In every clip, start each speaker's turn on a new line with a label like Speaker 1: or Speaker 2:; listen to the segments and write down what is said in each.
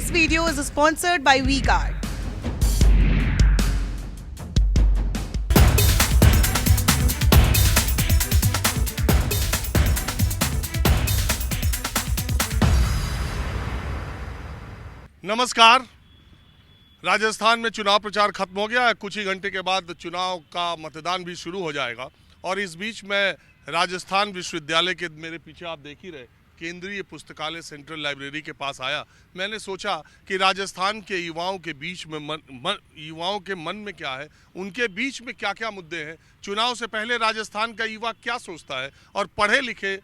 Speaker 1: This video is sponsored by WeCard.
Speaker 2: नमस्कार। राजस्थान में चुनाव प्रचार खत्म हो गया है। कुछ ही घंटे के बाद चुनाव का मतदान भी शुरू हो जाएगा और इस बीच में राजस्थान विश्वविद्यालय के मेरे पीछे आप देख ही रहे केंद्रीय पुस्तकालय सेंट्रल लाइब्रेरी के पास आया। मैंने सोचा कि राजस्थान के युवाओं के बीच में युवाओं के मन में क्या है, उनके बीच में क्या क्या मुद्दे हैं, चुनाव से पहले राजस्थान का युवा क्या सोचता है और पढ़े लिखे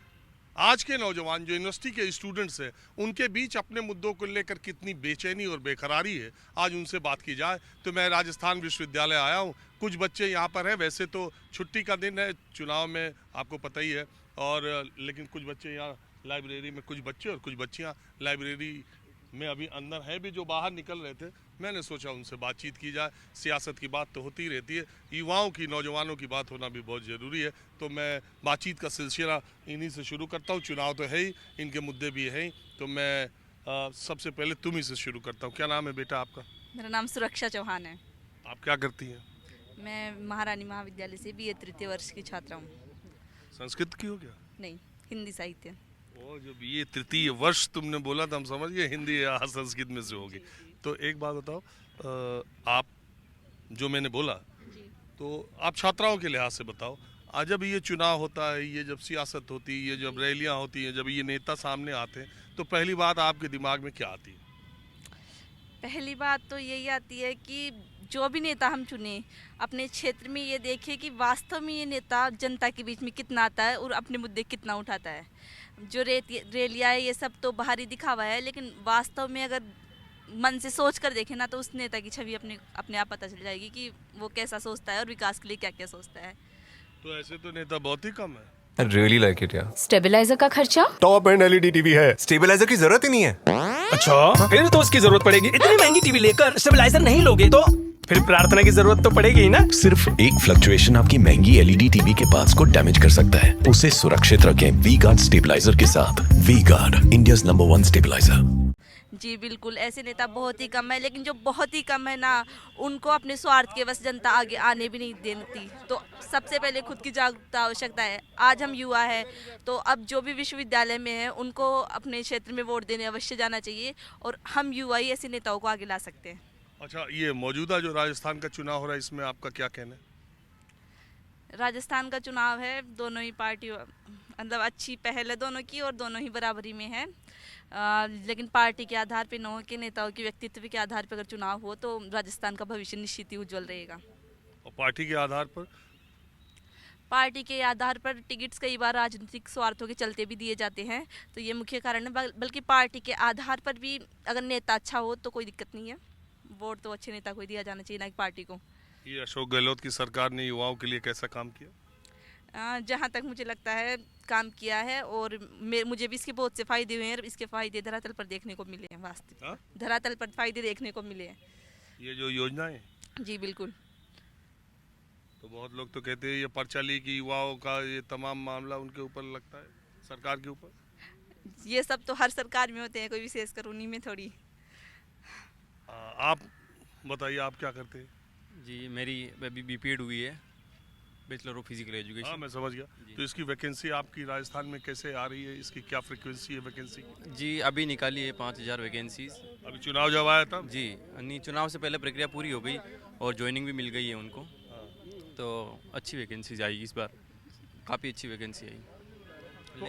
Speaker 2: आज के नौजवान जो यूनिवर्सिटी के स्टूडेंट्स हैं उनके बीच अपने मुद्दों को लेकर कितनी बेचैनी और बेकरारी है, आज उनसे बात की जाए। तो मैं राजस्थान विश्वविद्यालय आया हूँ। कुछ बच्चे यहाँ पर हैं। वैसे तो छुट्टी का दिन है, चुनाव में आपको पता ही है, और लेकिन कुछ बच्चे यहाँ लाइब्रेरी में, कुछ बच्चे और कुछ बच्चियाँ लाइब्रेरी में अभी अंदर हैं भी जो बाहर निकल रहे थे। मैंने सोचा उनसे बातचीत की जाए। सियासत की बात तो होती रहती है, युवाओं की, नौजवानों की बात होना भी बहुत ज़रूरी है। तो मैं बातचीत का सिलसिला इन्हीं से शुरू करता हूँ। चुनाव तो है ही, इनके मुद्दे भी हैं। तो मैं सबसे पहले तुम ही से शुरू करता हूँ। क्या नाम है बेटा आपका?
Speaker 3: मेरा नाम सुरक्षा चौहान है।
Speaker 2: आप क्या करती हैं?
Speaker 3: मैं महारानी महाविद्यालय से बीए तृतीय वर्ष की छात्रा हूँ।
Speaker 2: संस्कृत की हो क्या?
Speaker 3: नहीं, हिंदी साहित्य।
Speaker 2: वो जो बीए तृतीय वर्ष तुमने बोला था, हम समझ गए हिंदी या संस्कृत में से होगी। तो एक बात बताओ, आप जो मैंने बोला तो आप छात्राओं के लिहाज से बताओ, आज जब ये चुनाव होता है, ये जब सियासत होती है, ये जब रैलियां होती हैं, जब ये नेता सामने आते हैं, तो पहली बात आपके दिमाग में क्या आती है?
Speaker 3: पहली बात तो यही आती है कि जो भी नेता हम चुने अपने क्षेत्र में ये देखें कि वास्तव में ये नेता जनता के बीच में कितना आता है और अपने मुद्दे कितना उठाता है। जो रैलियाँ है ये सब तो बाहरी दिखावा है, लेकिन वास्तव में अगर मन से सोच कर देखें ना तो उस नेता की छवि अपने आप पता चल जाएगी कि वो कैसा सोचता है और विकास के लिए क्या क्या सोचता है।
Speaker 2: तो ऐसे तो नेता बहुत ही कम है।
Speaker 4: I really like it, yeah.
Speaker 5: Stabiliser का खर्चा?
Speaker 6: टॉप एंड एलईडी टीवी है,
Speaker 4: स्टेबलाइजर की जरूरत ही नहीं है।
Speaker 7: अच्छा, फिर तो उसकी जरूरत पड़ेगी। इतनी महंगी टीवी लेकर स्टेबलाइजर नहीं लोगे तो फिर प्रार्थना की जरूरत तो पड़ेगी ही ना।
Speaker 8: सिर्फ एक फ्लक्चुएशन आपकी महंगी एलईडी टीवी के पार्ट्स को डैमेज कर सकता है। उसे सुरक्षित रखें वी-गार्ड स्टेबलाइजर के साथ। V-Guard, India's number 1 stabiliser.
Speaker 3: जी बिल्कुल, ऐसे नेता बहुत ही कम है, लेकिन जो बहुत ही कम है ना उनको अपने स्वार्थ के वश जनता आगे आने भी नहीं देती। तो सबसे पहले खुद की जागरूकता आवश्यकता है। आज हम युवा है तो अब जो भी विश्वविद्यालय में है उनको अपने क्षेत्र में वोट देने अवश्य जाना चाहिए और हम युवा ही ऐसे नेताओं को आगे ला सकते हैं।
Speaker 2: अच्छा, ये मौजूदा जो राजस्थान का चुनाव हो रहा है, इसमें आपका क्या कहना है?
Speaker 3: राजस्थान का चुनाव है, दोनों ही पार्टी मतलब अच्छी पहल है दोनों की और दोनों ही बराबरी में है। लेकिन पार्टी के आधार पे न हो कि नेताओं के व्यक्तित्व के आधार पर अगर चुनाव हो तो राजस्थान का भविष्य निश्चित ही उज्जवल रहेगा।
Speaker 2: और पार्टी के आधार पर?
Speaker 3: पार्टी के आधार पर टिकट्स कई बार राजनीतिक स्वार्थों के चलते भी दिए जाते हैं, तो ये मुख्य कारण है। बल्कि पार्टी के आधार पर भी अगर नेता अच्छा हो तो कोई दिक्कत नहीं है। वोट तो अच्छे नेता को ही दिया जाना चाहिए, ना कि पार्टी को।
Speaker 2: ये अशोक गहलोत की सरकार ने युवाओं के लिए कैसा काम किया?
Speaker 3: जहाँ तक मुझे लगता है काम किया है और मुझे भी इसके बहुत से फायदे हुए हैं और इसके फायदे धरातल पर देखने को मिले हैं। वास्तविक धरातल पर फायदे देखने को मिले हैं
Speaker 2: ये जो योजनाएं।
Speaker 3: जी बिल्कुल।
Speaker 2: तो बहुत लोग तो कहते हैं ये पर्चा लीक युवाओं का ये तमाम मामला उनके ऊपर लगता है, सरकार के ऊपर।
Speaker 3: ये सब तो हर सरकार में होते हैं, कोई विशेषकर उन्हीं में थोड़ी।
Speaker 2: आप बताइए, आप क्या करते हैं?
Speaker 9: जी, मेरी अभी बीपीएड हुई है, बैचलर ऑफ फिजिकल एजुकेशन।
Speaker 2: हाँ, मैं समझ गया। तो इसकी वैकेंसी आपकी राजस्थान में कैसे आ रही है? इसकी क्या फ्रीक्वेंसी है वैकेंसी की?
Speaker 9: जी, अभी निकाली है 5000 वैकेंसीज।
Speaker 2: अभी चुनाव जब आया था?
Speaker 9: जी नहीं, चुनाव से पहले प्रक्रिया पूरी हो गई और ज्वाइनिंग भी मिल गई है उनको। तो अच्छी वैकेंसीज आएगी इस बार, काफ़ी अच्छी वैकेंसी आई।
Speaker 2: तो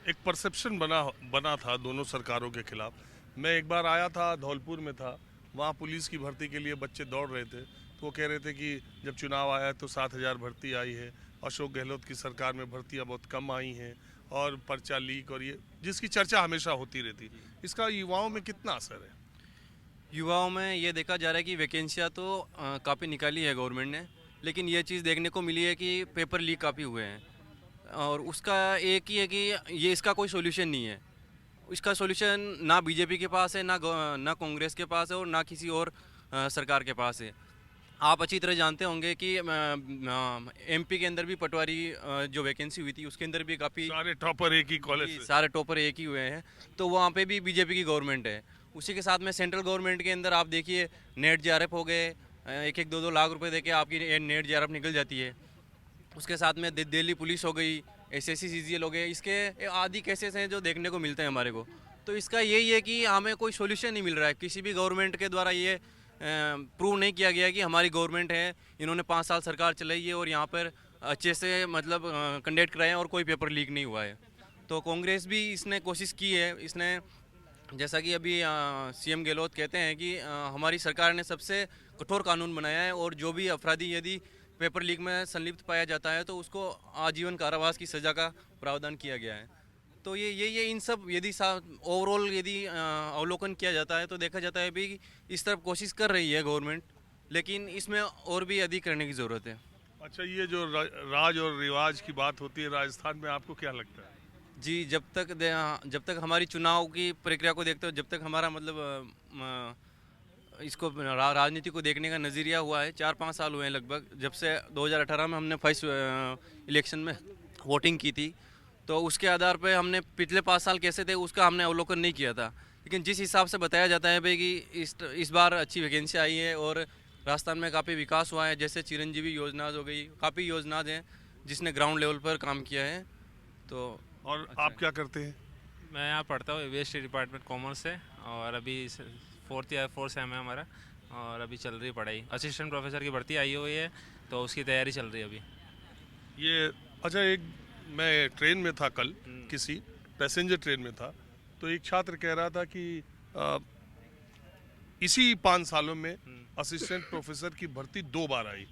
Speaker 2: एक परसेप्शन बना था दोनों सरकारों के खिलाफ। मैं एक बार आया था, धौलपुर में था, वहाँ पुलिस की भर्ती के लिए बच्चे दौड़ रहे थे। तो वो कह रहे थे कि जब चुनाव आया तो 7000 भर्ती आई है, अशोक गहलोत की सरकार में भर्तियाँ बहुत कम आई हैं और पर्चा लीक और ये जिसकी चर्चा हमेशा होती रहती। इसका युवाओं में कितना असर है?
Speaker 9: युवाओं में ये देखा जा रहा है कि वैकेंसियाँ तो काफ़ी निकाली है गवर्नमेंट ने, लेकिन ये चीज़ देखने को मिली है कि पेपर लीक काफ़ी हुए हैं और उसका एक ही है कि ये इसका कोई सोल्यूशन नहीं है। इसका सोल्यूशन ना बीजेपी के पास है, ना कांग्रेस के पास है और ना किसी और सरकार के पास है। आप अच्छी तरह जानते होंगे कि एमपी के अंदर भी पटवारी जो वैकेंसी हुई थी उसके अंदर भी काफ़ी
Speaker 2: सारे टॉपर एक ही कॉलेज से।
Speaker 9: सारे टॉपर एक ही हुए हैं, तो वहाँ पे भी बीजेपी की गवर्नमेंट है। उसी के साथ में सेंट्रल गवर्नमेंट के अंदर आप देखिए नेट जेआरएफ हो गए, 1-1, 2-2 लाख रुपए देके आपकी नेट जेआरएफ निकल जाती है। उसके साथ में दिल्ली पुलिस हो गई, एसएससी सीजीएल हो गए, इसके आदि केसेस हैं जो देखने को मिलते हैं हमारे को। तो इसका यही है कि हमें कोई सोल्यूशन नहीं मिल रहा है, किसी भी गवर्नमेंट के द्वारा ये प्रूव नहीं किया गया कि हमारी गवर्नमेंट है, इन्होंने 5 साल सरकार चलाई है और यहाँ पर अच्छे से मतलब कंडक्ट कराए और कोई पेपर लीक नहीं हुआ है। तो कांग्रेस भी इसने कोशिश की है, इसने जैसा कि अभी सीएम गहलोत कहते हैं कि हमारी सरकार ने सबसे कठोर कानून बनाया है और जो भी अपराधी यदि पेपर लीक में संलिप्त पाया जाता है तो उसको आजीवन कारावास की सज़ा का प्रावधान किया गया है। तो ये इन सब यदि ओवरऑल यदि अवलोकन किया जाता है तो देखा जाता है भी इस तरफ कोशिश कर रही है गवर्नमेंट, लेकिन इसमें और भी अधिक करने की ज़रूरत है।
Speaker 2: अच्छा, ये जो राज और रिवाज की बात होती है राजस्थान में, आपको क्या लगता है?
Speaker 9: जी, जब तक हमारी चुनाव की प्रक्रिया को देखते हो, जब तक हमारा मतलब इसको राजनीति को देखने का नज़रिया हुआ है, 4-5 साल हुए हैं लगभग, जब से 2018 में हमने फर्स्ट इलेक्शन में वोटिंग की थी, तो उसके आधार पे हमने पिछले 5 साल कैसे थे उसका हमने अवलोकन नहीं किया था। लेकिन जिस हिसाब से बताया जाता है भाई कि इस बार अच्छी वैकेंसी आई है और राजस्थान में काफ़ी विकास हुआ है, जैसे चिरंजीवी योजना हो गई, काफ़ी योजनाएं हैं जिसने ग्राउंड लेवल पर काम किया है। तो
Speaker 2: और आप क्या करते हैं?
Speaker 5: मैं यहाँ पढ़ता हूँ, वेस्ट डिपार्टमेंट कॉमर्स से, और अभी 4th सेम है हमारा, और अभी चल रही है पढ़ाई। असिस्टेंट प्रोफेसर की भर्ती आई हुई है तो उसकी तैयारी चल रही है अभी।
Speaker 2: ये अच्छा, मैं ट्रेन में था कल, किसी पैसेंजर ट्रेन में था, तो एक छात्र कह रहा था कि इसी 5 सालों में असिस्टेंट प्रोफेसर की भर्ती 2 बार आई,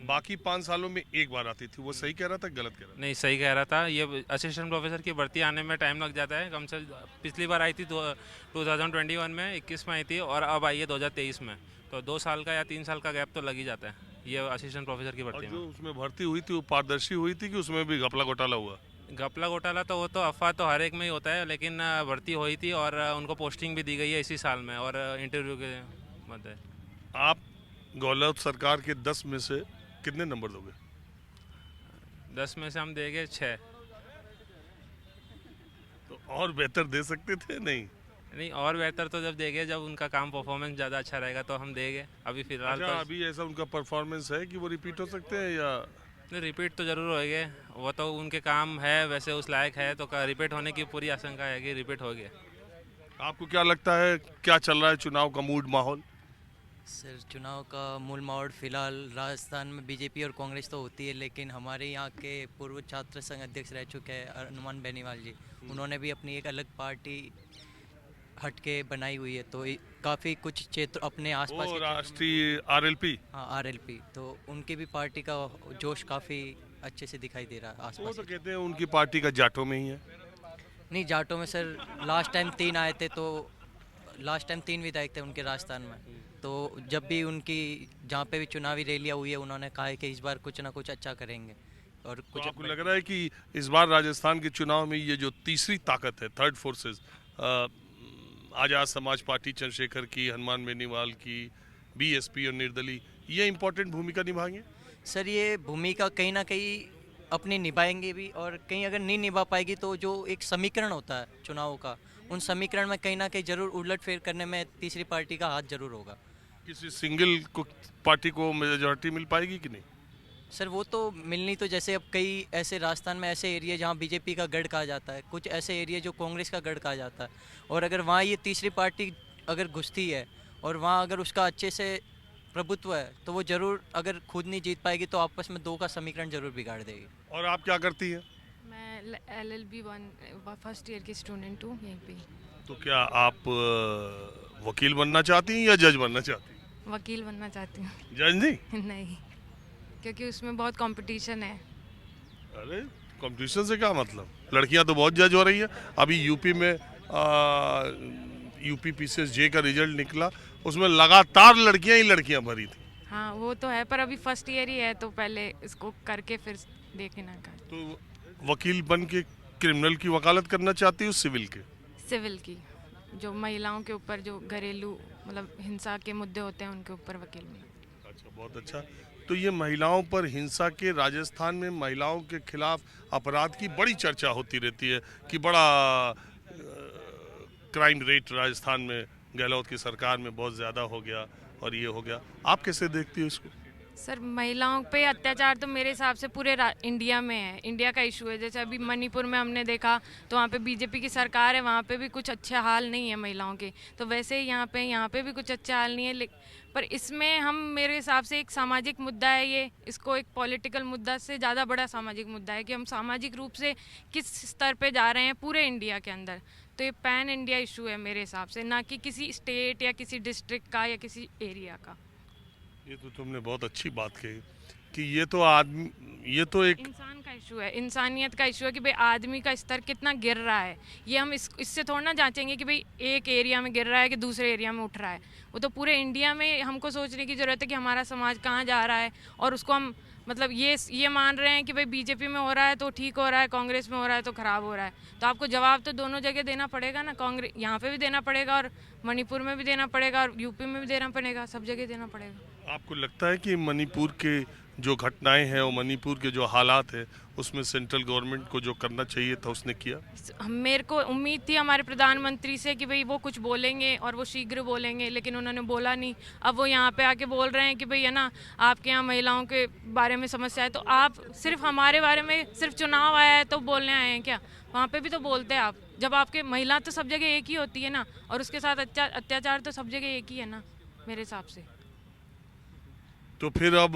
Speaker 2: बाकी 5 सालों में 1 बार आती थी। वो सही कह रहा था, गलत कह रहा था?
Speaker 5: नहीं, सही कह रहा था। ये असिस्टेंट प्रोफेसर की भर्ती आने में टाइम लग जाता है, कम से पिछली बार आई थी 2021 में, 21 में आई थी, और अब आई है 2023 में, तो 2 साल का या 3 साल का गैप तो लग ही जाता है ये असिस्टेंट प्रोफेसर की भर्ती में।
Speaker 2: जो उसमें भर्ती हुई थी वो पारदर्शी हुई थी कि उसमें भी घपला घोटाला हुआ?
Speaker 5: घपला घोटाला तो वो तो अफवाह तो हर एक में ही होता है, लेकिन भर्ती हुई थी और उनको पोस्टिंग भी दी गई है इसी साल में, और इंटरव्यू के मध्य।
Speaker 2: आप गहलोत सरकार के 10 में से कितने नंबर दोगे?
Speaker 5: 10 में से हम देंगे 6।
Speaker 2: तो और बेहतर दे सकते थे? नहीं,
Speaker 5: और बेहतर तो जब देंगे जब उनका काम परफॉर्मेंस ज़्यादा अच्छा रहेगा तो हम देंगे। अभी फिलहाल
Speaker 2: अच्छा,
Speaker 5: तो
Speaker 2: अभी ऐसा उनका परफॉर्मेंस है कि वो रिपीट हो सकते हैं या
Speaker 5: नहीं, रिपीट तो जरूर होएंगे, वो तो उनके काम है वैसे उस लायक है, तो रिपीट होने की पूरी आशंका है कि रिपीट हो गया।
Speaker 2: आपको क्या लगता है क्या चल रहा है चुनाव का मूड माहौल?
Speaker 6: सर, चुनाव का मूल माहौल फिलहाल राजस्थान में बीजेपी और कांग्रेस तो होती है, लेकिन हमारे यहाँ के पूर्व छात्र संघ अध्यक्ष रह चुके हैं हनुमान बेनीवाल जी, उन्होंने भी अपनी एक अलग पार्टी हटके बनाई हुई है, तो काफ़ी कुछ क्षेत्र अपने आसपास के
Speaker 2: राष्ट्रीय आरएलपी,
Speaker 6: हाँ आरएलपी, तो उनकी भी पार्टी का जोश काफ़ी अच्छे से दिखाई दे रहा है
Speaker 2: वो
Speaker 6: आसपास।
Speaker 2: तो कहते हैं उनकी पार्टी का जाटों में ही है।
Speaker 6: नहीं, जाटों में सर लास्ट टाइम 3 आए थे, तो लास्ट टाइम 3 विधायक थे उनके राजस्थान में, तो जब भी उनकी जहाँ पे भी चुनावी रैलियाँ हुई है उन्होंने कहा है कि इस बार कुछ ना कुछ अच्छा करेंगे। और
Speaker 2: तो
Speaker 6: कुछ
Speaker 2: आपको लग रहा है कि इस बार राजस्थान के चुनाव में ये जो तीसरी ताकत है, थर्ड फोर्सेस, आज़ाद समाज पार्टी चंद्रशेखर की, हनुमान बेनीवाल की, बीएसपी और निर्दलीय, ये इम्पोर्टेंट भूमिका निभाएंगे?
Speaker 6: सर, ये भूमिका कहीं ना कहीं अपनी निभाएंगे भी, और कहीं अगर नहीं निभा पाएगी तो जो एक समीकरण होता है चुनाव का, उन समीकरण में कहीं ना कहीं जरूर उलटफेर करने में तीसरी पार्टी का हाथ जरूर होगा।
Speaker 2: किसी सिंगल को पार्टी को मेजॉरिटी मिल पाएगी कि नहीं?
Speaker 6: सर, वो तो मिलनी, तो जैसे अब कई ऐसे राजस्थान में ऐसे एरिया जहाँ बीजेपी का गढ़ कहा जाता है, कुछ ऐसे एरिया जो कांग्रेस का गढ़ कहा जाता है, और अगर वहाँ ये तीसरी पार्टी अगर घुसती है और वहाँ अगर उसका अच्छे से प्रभुत्व है तो वो जरूर, अगर खुद नहीं जीत पाएगी तो आपस में 2 का समीकरण जरूर बिगाड़ देगी।
Speaker 2: और आप क्या करती हैं?
Speaker 10: मैं LLB 1 फर्स्ट ईयर की स्टूडेंट हूँ यहीं पे।
Speaker 2: तो क्या आप वकील बनना चाहती हैं या जज बनना चाहती हैं?
Speaker 10: वकील बनना चाहती हूँ।
Speaker 2: जज नहीं?
Speaker 10: नहीं, क्योंकि उसमें बहुत कंपटीशन है।
Speaker 2: अरे कंपटीशन से क्या मतलब? लड़कियां तो बहुत जज हो रही है। अभी यूपी में यूपी PCSJ का रिजल्ट निकला, उसमें लगातार लड़कियां ही लड़कियां भरी थी।
Speaker 10: हाँ, वो तो है, पर अभी फर्स्ट ईयर ही है तो पहले इसको करके फिर देखना का।
Speaker 2: तो वकील बन के क्रिमिनल की वकालत करना चाहती हूँ, सिविल के?
Speaker 10: सिविल की, जो महिलाओं के ऊपर जो घरेलू मतलब हिंसा के मुद्दे होते हैं उनके ऊपर वकील बनना।
Speaker 2: अच्छा, बहुत अच्छा। तो ये महिलाओं पर हिंसा के, राजस्थान में महिलाओं के खिलाफ अपराध की बड़ी चर्चा होती रहती है कि बड़ा क्राइम रेट राजस्थान में गहलोत की सरकार में बहुत ज़्यादा हो गया और ये हो गया। आप कैसे देखती हो इसको?
Speaker 10: सर महिलाओं पे अत्याचार तो मेरे हिसाब से पूरे इंडिया में है, इंडिया का इशू है। जैसे अभी मणिपुर में हमने देखा तो वहाँ पे बीजेपी की सरकार है, वहाँ पे भी कुछ अच्छे हाल नहीं है महिलाओं के। तो वैसे ही यहाँ पे भी कुछ अच्छा हाल नहीं है। पर इसमें हम, मेरे हिसाब से एक सामाजिक मुद्दा है ये, इसको एक पॉलिटिकल मुद्दा से ज़्यादा बड़ा सामाजिक मुद्दा है कि हम सामाजिक रूप से किस स्तर पे जा रहे हैं पूरे इंडिया के अंदर। तो ये पैन इंडिया इशू है मेरे हिसाब से, ना कि किसी स्टेट या किसी डिस्ट्रिक्ट का या किसी एरिया का।
Speaker 2: ये तो तुमने बहुत अच्छी बात कही कि ये तो एक
Speaker 10: इंसान का इशू है, इंसानियत का इशू है कि भाई आदमी का स्तर कितना गिर रहा है। ये हम इससे थोड़ा ना जांचेंगे कि भाई एक एरिया में गिर रहा है कि दूसरे एरिया में उठ रहा है। वो तो पूरे इंडिया में हमको सोचने की ज़रूरत है कि हमारा समाज कहाँ जा रहा है, और उसको हम मतलब ये मान रहे हैं कि भाई बीजेपी में हो रहा है तो ठीक हो रहा है, कांग्रेस में हो रहा है तो ख़राब हो रहा है। तो आपको जवाब तो दोनों जगह देना पड़ेगा ना, कांग्रेस यहाँ पे भी देना पड़ेगा और मणिपुर में भी देना पड़ेगा और यूपी में भी देना पड़ेगा, सब जगह देना पड़ेगा।
Speaker 2: आपको लगता है कि मणिपुर के जो घटनाएं हैं और मणिपुर के जो हालात हैं उसमें सेंट्रल गवर्नमेंट को जो करना चाहिए था उसने किया?
Speaker 10: मेरे को उम्मीद थी हमारे प्रधानमंत्री से कि भाई वो कुछ बोलेंगे और वो शीघ्र बोलेंगे, लेकिन उन्होंने बोला नहीं। अब वो यहाँ पे आके बोल रहे हैं कि भाई है ना, आपके यहाँ महिलाओं के बारे में समस्या है, तो आप सिर्फ हमारे बारे में सिर्फ चुनाव आया है तो बोलने आए हैं क्या? वहाँ पे भी तो बोलते हैं आप। जब आपके महिला तो सब जगह एक ही होती है ना, और उसके साथ अत्याचार तो सब जगह एक ही है ना मेरे हिसाब से।
Speaker 2: तो फिर अब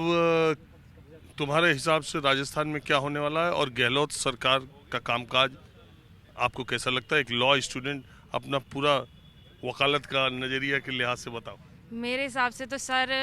Speaker 2: तुम्हारे हिसाब से राजस्थान में क्या होने वाला है और गहलोत सरकार का कामकाज आपको कैसा लगता है? एक लॉ स्टूडेंट अपना पूरा वकालत का नज़रिया के लिहाज से बताओ।
Speaker 10: मेरे हिसाब से तो सर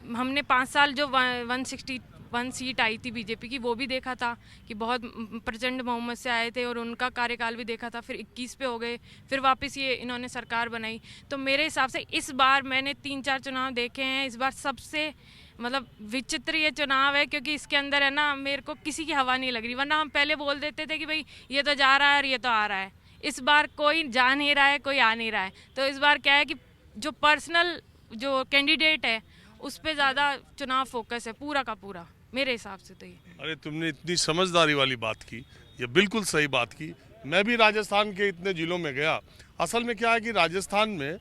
Speaker 10: हमने 5 साल जो 161 सीट आई थी बीजेपी की, वो भी देखा था कि बहुत प्रचंड बहुमत से आए थे, और उनका कार्यकाल भी देखा था। फिर 21 पे हो गए, फिर वापस ये इन्होंने सरकार बनाई। तो मेरे हिसाब से इस बार, मैंने 3-4 चुनाव देखे हैं, इस बार सबसे मतलब विचित्र ये चुनाव है, क्योंकि इसके अंदर है ना, मेरे को किसी की हवा नहीं लग रही। वरना हम पहले बोल देते थे कि भाई ये तो जा रहा है और ये तो आ रहा है। इस बार कोई जा नहीं रहा है, कोई आ नहीं रहा है। तो इस बार क्या है कि जो पर्सनल जो कैंडिडेट है उस पर ज़्यादा चुनाव फोकस है पूरा का पूरा, मेरे हिसाब से तो ये।
Speaker 2: अरे तुमने इतनी समझदारी वाली बात की, ये बिल्कुल सही बात की। मैं भी राजस्थान के इतने जिलों में गया। असल में क्या है कि राजस्थान में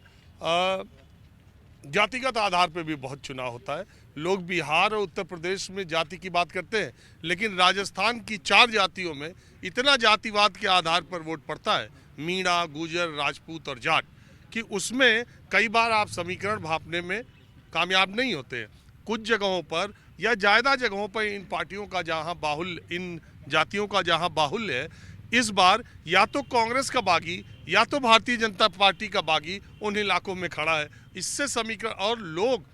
Speaker 2: जातिगत आधार पे भी बहुत चुनाव होता है। लोग बिहार और उत्तर प्रदेश में जाति की बात करते हैं, लेकिन राजस्थान की 4 जातियों में इतना जातिवाद के आधार पर वोट पड़ता है, मीणा, गुजर, राजपूत और जाट, कि उसमें कई बार आप समीकरण भांपने में कामयाब नहीं होते हैं। कुछ जगहों पर या ज़्यादा जगहों पर इन पार्टियों का जहां बाहुल्य, इन जातियों का जहां बाहुल्य है, इस बार या तो कांग्रेस का बागी या तो भारतीय जनता पार्टी का बागी उन इलाकों में खड़ा है। इससे समीकरण, और लोग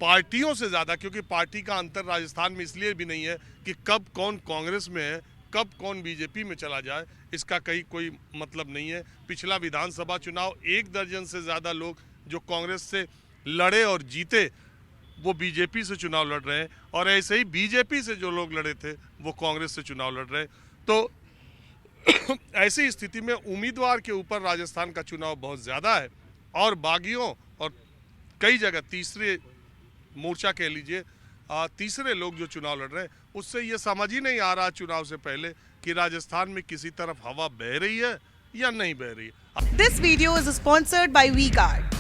Speaker 2: पार्टियों से ज़्यादा, क्योंकि पार्टी का अंतर राजस्थान में इसलिए भी नहीं है कि कब कौन कांग्रेस में है, कब कौन बीजेपी में चला जाए, इसका कोई मतलब नहीं है। पिछला विधानसभा चुनाव 1 दर्जन से ज़्यादा लोग जो कांग्रेस से लड़े और जीते वो बीजेपी से चुनाव लड़ रहे हैं, और ऐसे ही बीजेपी से जो लोग लड़े थे वो कांग्रेस से चुनाव लड़ रहे हैं। तो ऐसी स्थिति में उम्मीदवार के ऊपर राजस्थान का चुनाव बहुत ज़्यादा है, और बागियों और कई जगह तीसरे मोर्चा कह लीजिए, तीसरे लोग जो चुनाव लड़ रहे हैं, उससे ये समझ ही नहीं आ रहा चुनाव से पहले कि राजस्थान में किसी तरफ हवा बह रही है या नहीं बह रही है।
Speaker 1: This video is sponsored by WeGuard.